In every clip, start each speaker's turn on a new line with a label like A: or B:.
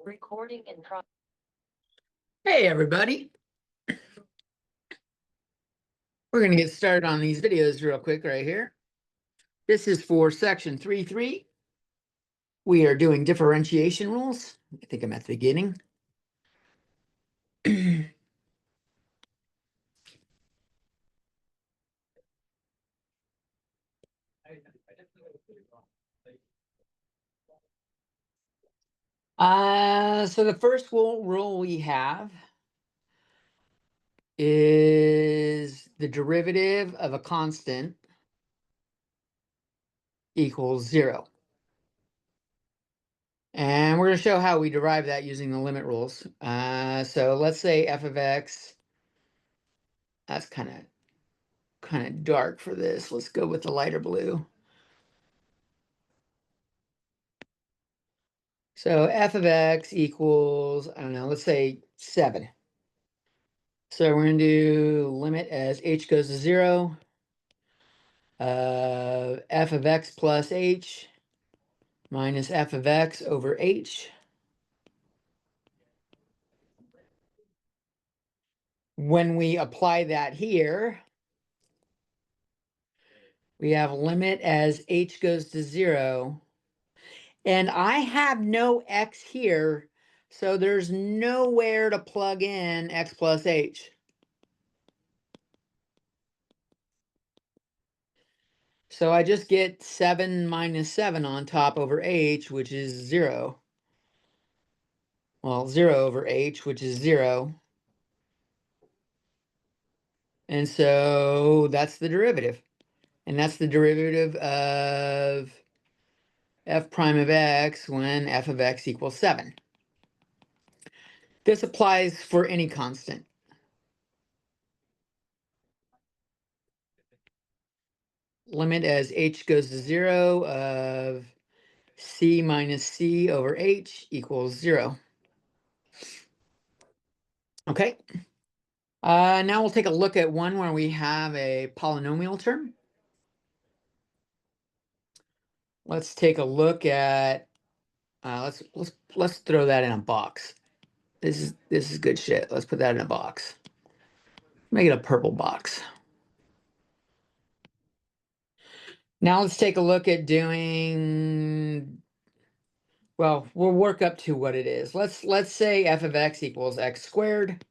A: Recording in progress.
B: Hey everybody. We're going to get started on these videos real quick right here. This is for section 3.3. We are doing differentiation rules. I think I'm at the beginning. So the first rule we have is the derivative of a constant equals 0. And we're going to show how we derive that using the limit rules. So let's say f of x, that's kind of dark for this. Let's go with the lighter blue. So f of x equals, I don't know, let's say 7. So we're going to do limit as h goes to 0 of f of x plus h minus f of x over h. When we apply that here, we have limit as h goes to 0. And I have no x here, so there's nowhere to plug in x plus h. So I just get 7 minus 7 on top over h, which is 0. Well, 0 over h, which is 0. And so that's the derivative. And that's the derivative of f prime of x when f of x equals 7. This applies for any constant. Limit as h goes to 0 of c minus c over h equals 0. Okay. Now we'll take a look at one where we have a polynomial term. Let's take a look at. Let's throw that in a box. This is good shit. Let's put that in a box. Make it a purple box. Now let's take a look at doing. Well, we'll work up to what it is. Let's say f of x equals x squared.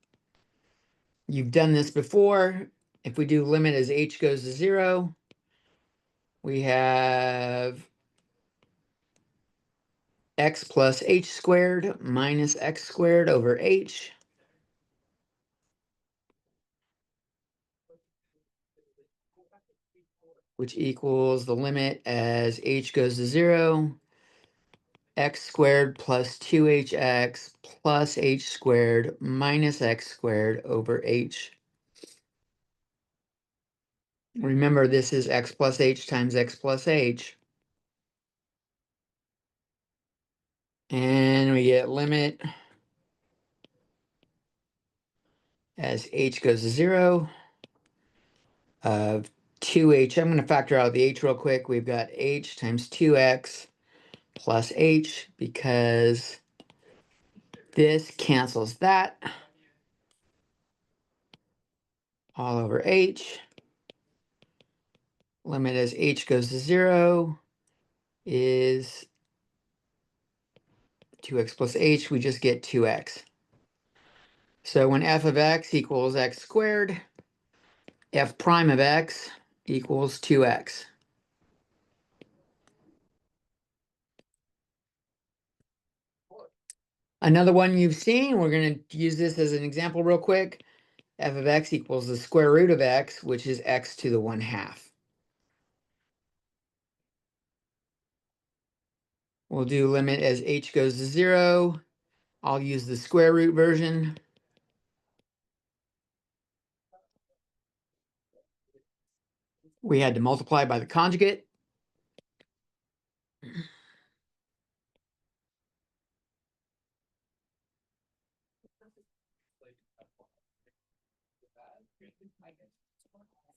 B: You've done this before. If we do limit as h goes to 0, we have x plus h squared minus x squared over h. Which equals the limit as h goes to 0, x squared plus 2hx plus h squared minus x squared over h. Remember, this is x plus h times x plus h. And we get limit as h goes to 0 of 2h. I'm going to factor out the h real quick. We've got h times 2x plus h because this cancels that. All over h. Limit as h goes to 0 is 2x plus h. We just get 2x. So when f of x equals x squared, f prime of x equals 2x. Another one you've seen, we're going to use this as an example real quick. F of x equals the square root of x, which is x to the 1/2. We'll do limit as h goes to 0. I'll use the square root version. We had to multiply by the conjugate.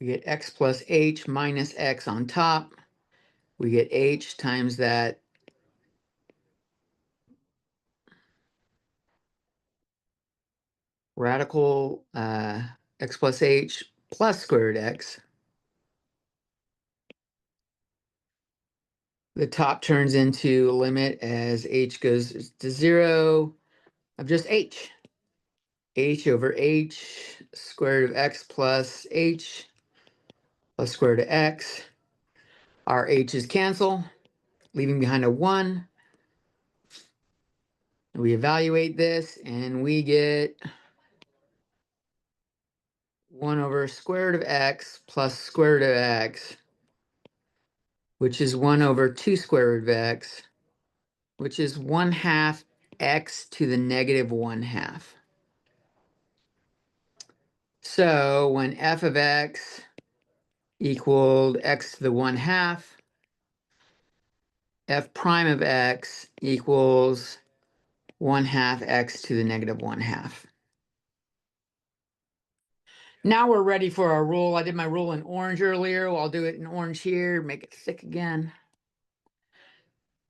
B: We get x plus h minus x on top. We get h times that radical x plus h plus square root x. The top turns into a limit as h goes to 0 of just h. H over h square root of x plus h plus square root of x. Our h's cancel, leaving behind a 1. We evaluate this and we get 1 over square root of x plus square root of x, which is 1 over 2 square root of x, which is 1/2 x to the negative 1/2. So when f of x equaled x to the 1/2, f prime of x equals 1/2 x to the negative 1/2. Now we're ready for our rule. I did my rule in orange earlier. I'll do it in orange here, make it thick again.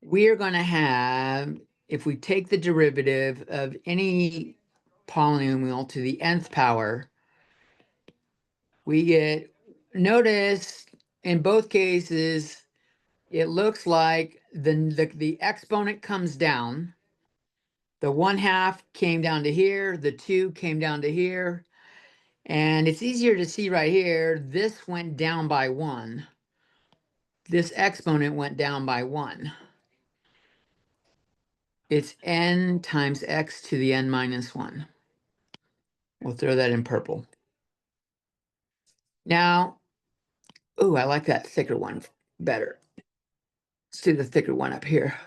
B: We are going to have, if we take the derivative of any polynomial to the nth power, we get, notice in both cases, it looks like the exponent comes down. The 1/2 came down to here, the 2 came down to here, and it's easier to see right here, this went down by 1. This exponent went down by 1. It's n times x to the n minus 1. We'll throw that in purple. Now, oh, I like that thicker one better. Let's do the thicker one up here.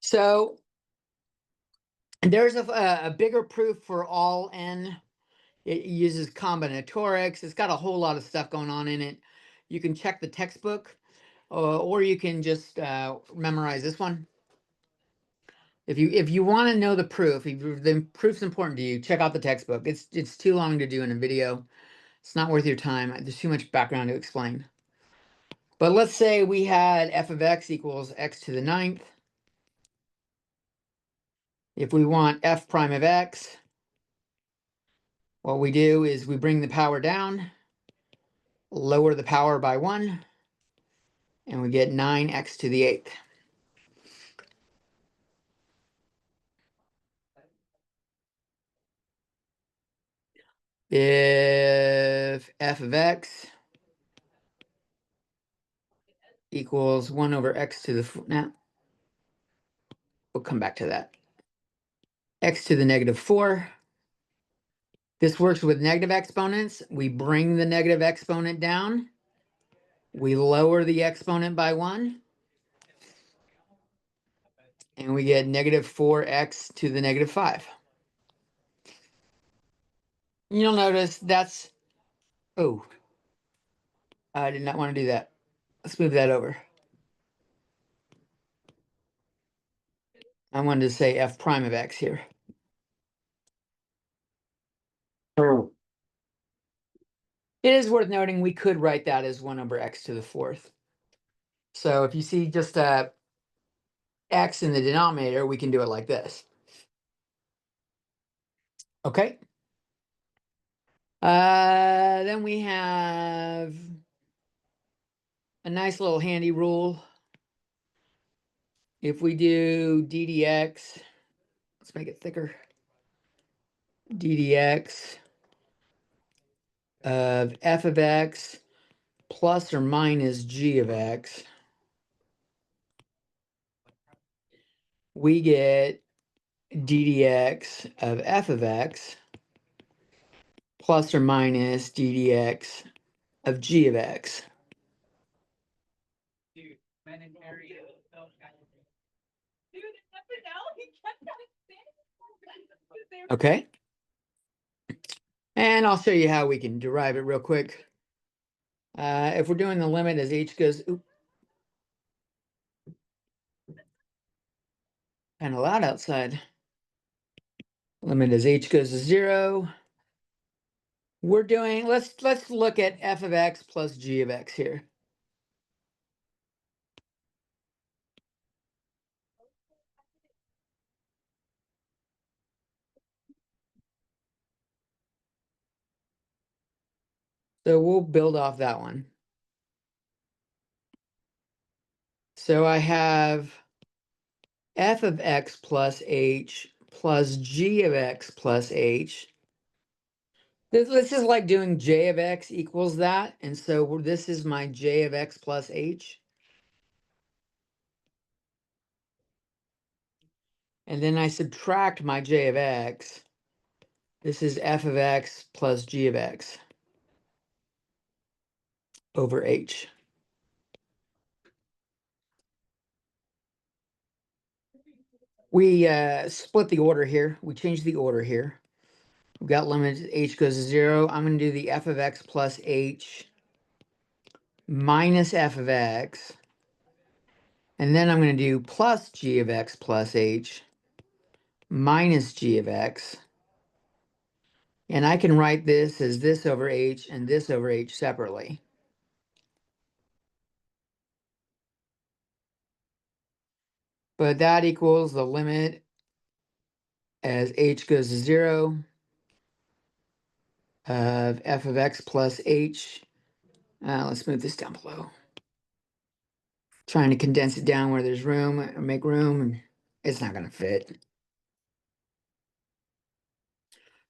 B: So there's a bigger proof for all n. It uses combinatorics. It's got a whole lot of stuff going on in it. You can check the textbook, or you can just memorize this one. If you want to know the proof, if the proof's important to you, check out the textbook. It's too long to do in a video. It's not worth your time. There's too much background to explain. But let's say we had f of x equals x to the 9th. If we want f prime of x, what we do is we bring the power down, lower the power by 1, and we get 9x to the 8th. If f of x equals 1 over x to the, now, we'll come back to that. X to the negative 4. This works with negative exponents. We bring the negative exponent down. We lower the exponent by 1. And we get negative 4x to the negative 5. You'll notice that's, oh, I did not want to do that. Let's move that over. I wanted to say f prime of x here. It is worth noting we could write that as 1 over x to the 4th. So if you see just x in the denominator, we can do it like this. Okay. Then we have a nice little handy rule. If we do d dx, let's make it thicker. D dx of f of x plus or minus g of x, we get d dx of f of x plus or minus d dx of g of x. Okay. And I'll show you how we can derive it real quick. If we're doing the limit as h goes, kind of loud outside. Limit as h goes to 0. We're doing, let's look at f of x plus g of x here. So we'll build off that one. So I have f of x plus h plus g of x plus h. This is like doing j of x equals that. And so this is my j of x plus h. And then I subtract my j of x. This is f of x plus g of x over h. We split the order here. We changed the order here. We've got limit h goes to 0. I'm going to do the f of x plus h minus f of x. And then I'm going to do plus g of x plus h minus g of x. And I can write this as this over h and this over h separately. But that equals the limit as h goes to 0 of f of x plus h. Let's move this down below. Trying to condense it down where there's room, or make room, and it's not going to fit.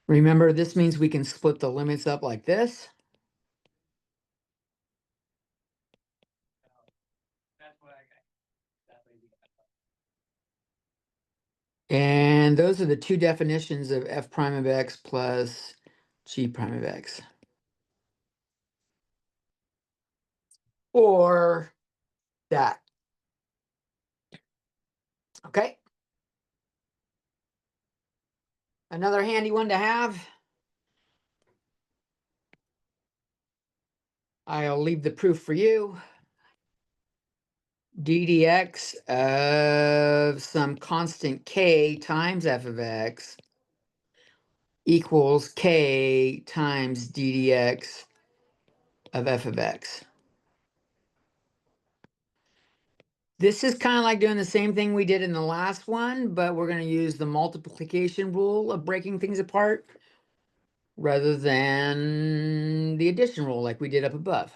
B: Remember, this means we can split the limits up like this. And those are the two definitions of f prime of x plus g prime of x. Or that. Okay. Another handy one to have. I'll leave the proof for you. d dx of some constant k times f of x equals k times d dx of f of x. This is kind of like doing the same thing we did in the last one, but we're going to use the multiplication rule of breaking things apart rather than the addition rule like we did up above.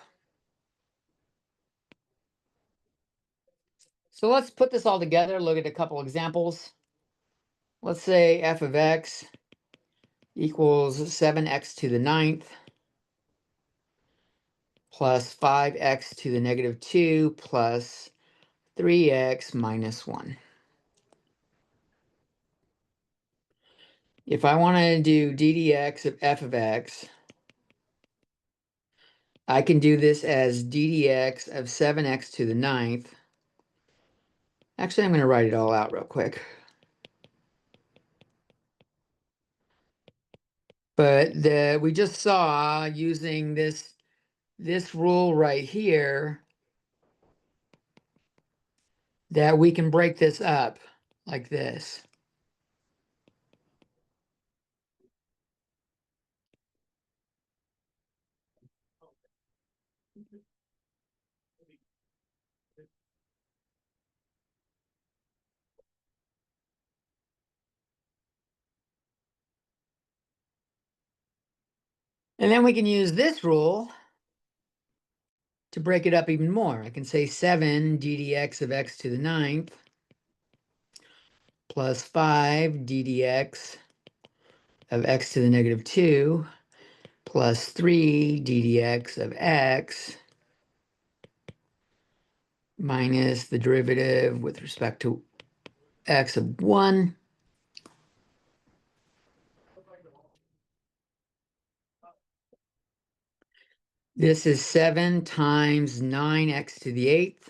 B: So let's put this all together, look at a couple examples. Let's say f of x equals 7x to the 9th plus 5x to the negative 2 plus 3x minus 1. If I want to do d dx of f of x, I can do this as d dx of 7x to the 9th. Actually, I'm going to write it all out real quick. But we just saw using this rule right here that we can break this up like this. And then we can use this rule to break it up even more. I can say 7 d dx of x to the 9th plus 5 d dx of x to the negative 2 plus 3 d dx of x minus the derivative with respect to x of 1. This is 7 times 9x to the 8th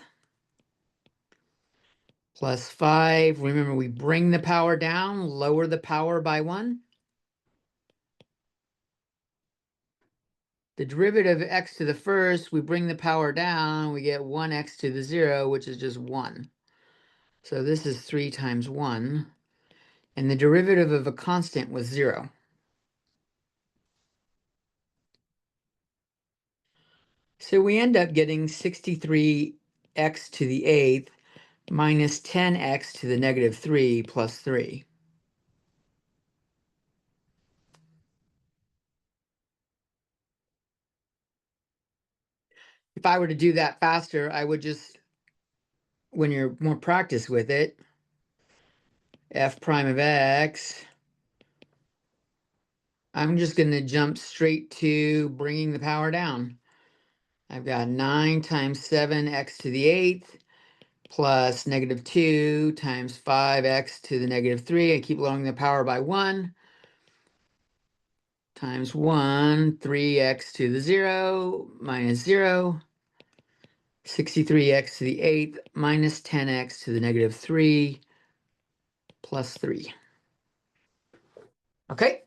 B: plus 5. Remember, we bring the power down, lower the power by 1. The derivative of x to the first, we bring the power down, we get 1x to the 0, which is just 1. So this is 3 times 1. And the derivative of a constant was 0. So we end up getting 63x to the 8th minus 10x to the negative 3 plus 3. if I were to do that faster, I would just, when you're more practiced with it, f prime of x, I'm just going to jump straight to bringing the power down. I've got 9 times 7x to the 8th plus negative 2 times 5x to the negative 3. I keep lowering the power by 1 times 1, 3x to the 0 minus 0. 63x to the 8th minus 10x to the negative 3 plus 3. Okay.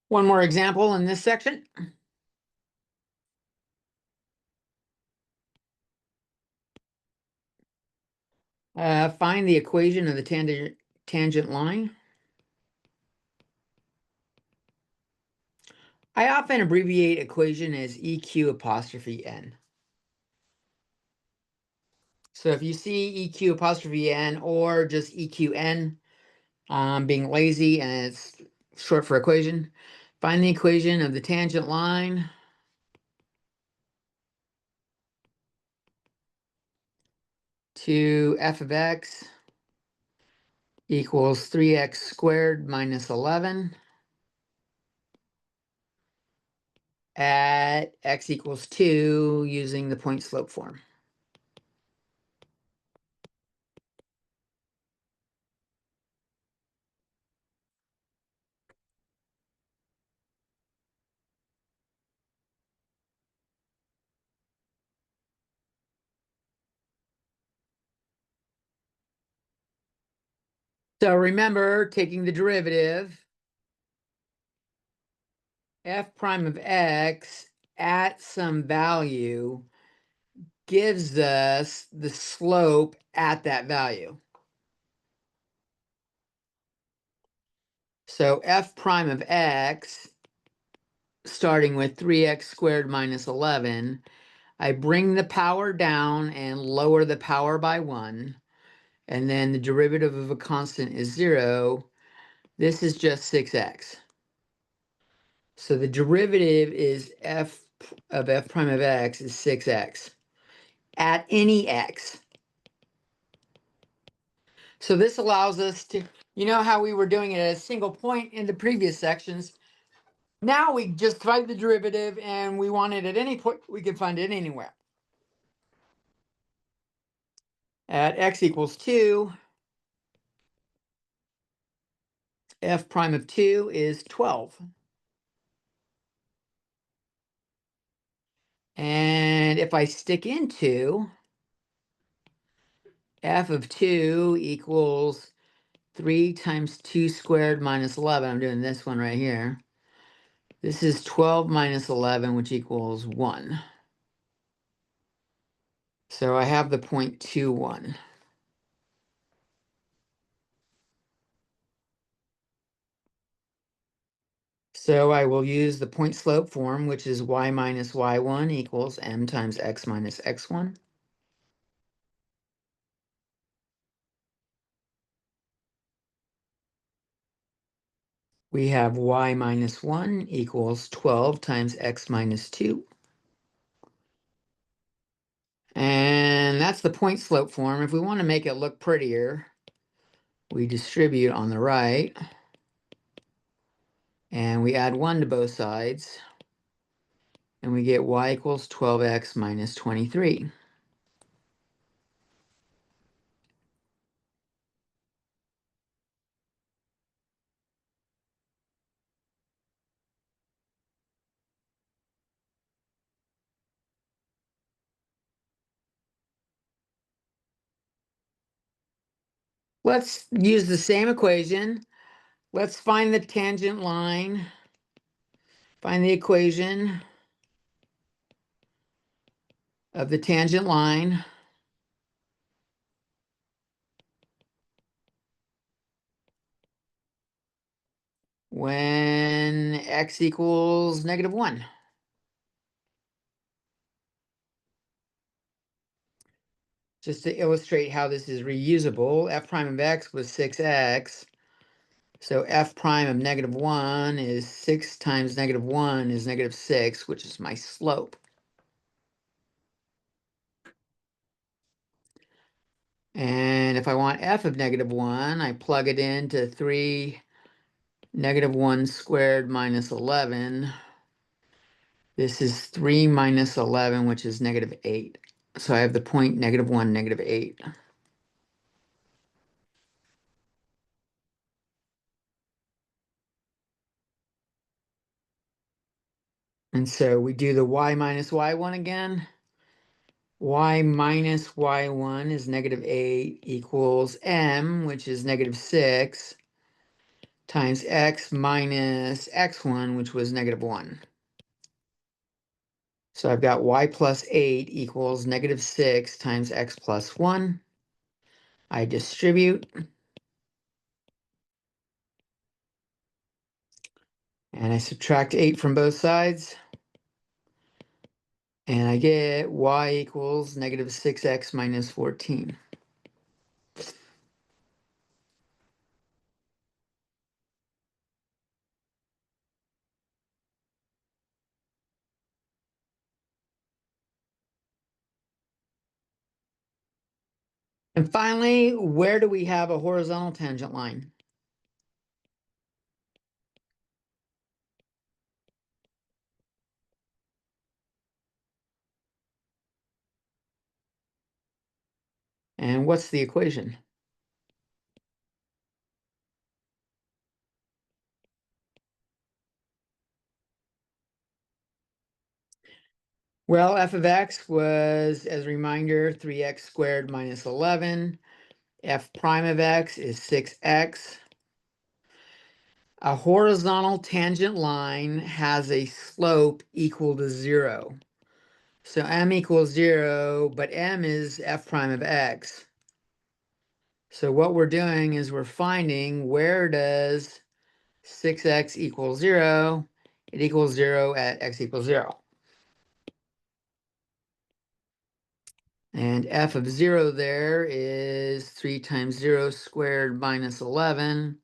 B: One more example in this section. Find the equation of the tangent line. I often abbreviate equation as EQ apostrophe N. So if you see EQ apostrophe N or just EQN, being lazy and it's short for equation, find the equation of the tangent line to f of x equals 3x squared minus 11 at x equals 2 using the point slope form. So remember, taking the derivative, f prime of x at some value gives us the slope at that value. So f prime of x, starting with 3x squared minus 11, I bring the power down and lower the power by 1, and then the derivative of a constant is 0. This is just 6x. So the derivative is f of f prime of x is 6x at any x. So this allows us to, you know how we were doing it at a single point in the previous sections. Now we just find the derivative and we want it at any point, we can find it anywhere. At x equals 2, f prime of 2 is 12. And if I stick into f of 2 equals 3 times 2 squared minus 11, I'm doing this one right here. This is 12 minus 11, which equals 1. So I have the point 21. So I will use the point slope form, which is y minus y1 equals m times x minus x1. We have y minus 1 equals 12 times x minus 2. And that's the point slope form. If we want to make it look prettier, we distribute on the right. And we add 1 to both sides. And we get y equals 12x minus 23. Let's use the same equation. Let's find the tangent line. Find the equation of the tangent line when x equals -1. Just to illustrate how this is reusable, f prime of x was 6x. So f prime of -1 is 6 times -1 is -6, which is my slope. And if I want f of -1, I plug it into 3 -1 squared minus 11. This is 3 minus 11, which is -8. So I have the point -1, -8. And so we do the y minus y1 again. Y minus y1 is -8 equals m, which is -6, times x minus x1, which was -1. So I've got y plus 8 equals -6 times x plus 1. I distribute, and I subtract 8 from both sides. And I get y equals -6x minus 14. And finally, where do we have a horizontal tangent line? And what's the equation? Well, f of x was, as a reminder, 3x squared minus 11. F prime of x is 6x. A horizontal tangent line has a slope equal to 0. So m equals 0, but m is f prime of x. So what we're doing is we're finding, where does 6x equal 0? It equals 0 at x equals 0. And f of 0 there is 3 times 0 squared minus 11.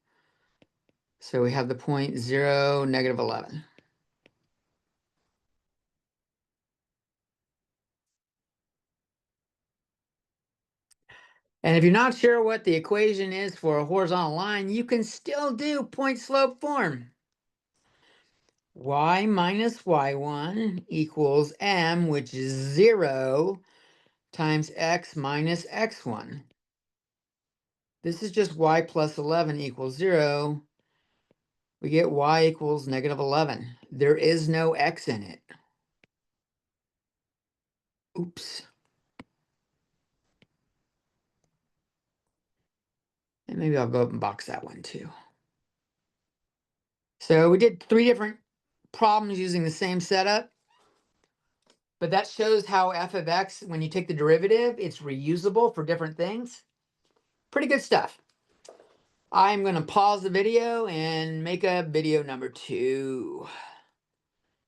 B: So we have the point 0, -11. And if you're not sure what the equation is for a horizontal line, you can still do point slope form. Y minus y1 equals m, which is 0, times x minus x1. This is just y plus 11 equals 0. We get y equals -11. There is no x in it. Oops. And maybe I'll go up and box that one too. So we did 3 different problems using the same setup. But that shows how f of x, when you take the derivative, it's reusable for different things. Pretty good stuff. I'm going to pause the video and make a video number 2.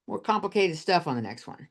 B: More complicated stuff on the next one.